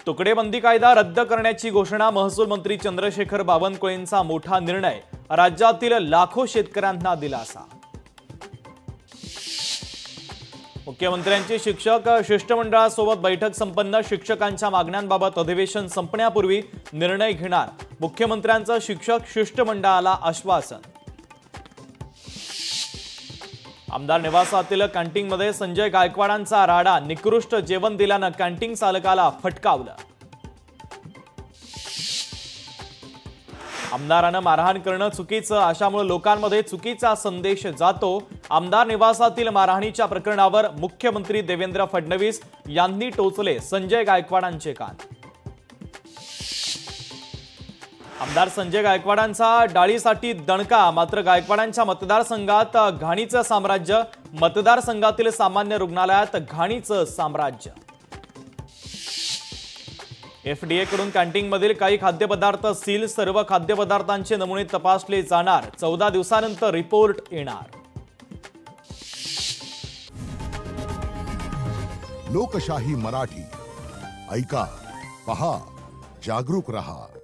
तुकडेबंदी कायदा रद्द करण्याची घोषणा महसूल मंत्री चंद्रशेखर बावनकुळेंचा मोठा निर्णय, राज्यातील लाखो शेतकऱ्यांना दिलासा। मुख्यमंत्र्यांची शिक्षक शिष्टमंडळासोबत बैठक संपन्न, शिक्षकांच्या मागण्यांबाबत अधिवेशन संपण्यापूर्वी निर्णय घेणार, मुख्यमंत्र्यांचं शिक्षक शिष्टमंडळाला आश्वासन। आमदार निवासातील कॅन्टीनमध्ये संजय गायकवाडांचा राडा, निकृष्ट जेवण दिल्यानं कॅन्टीन चालकाला फटकावलं। आमदारांना मारहाण करणं चुकीचं, अशामुळे लोकांमध्ये चुकीचा संदेश जातो। आमदार निवासातील मारहाणीच्या प्रकरणावर मुख्यमंत्री देवेंद्र फडणवीस यांनी टोचले संजय गायकवाडांचे कान। आमदार संजय गायकवाडांचा डाळीसाठी दणका, मात्र गायकवाडांच्या मतदारसंघात घाणीचं साम्राज्य, मतदारसंघातील सामान्य रुग्णालयात घाणीचं साम्राज्य। एफडीए कडून कॅन्टीनमधील काही खाद्यपदार्थ सील, सर्व खाद्यपदार्थांचे नमुने तपासले जाणार, 14 दिवसानंतर रिपोर्ट येणार। लोकशाही मराठी ऐका, पहा, जागरूक रहा।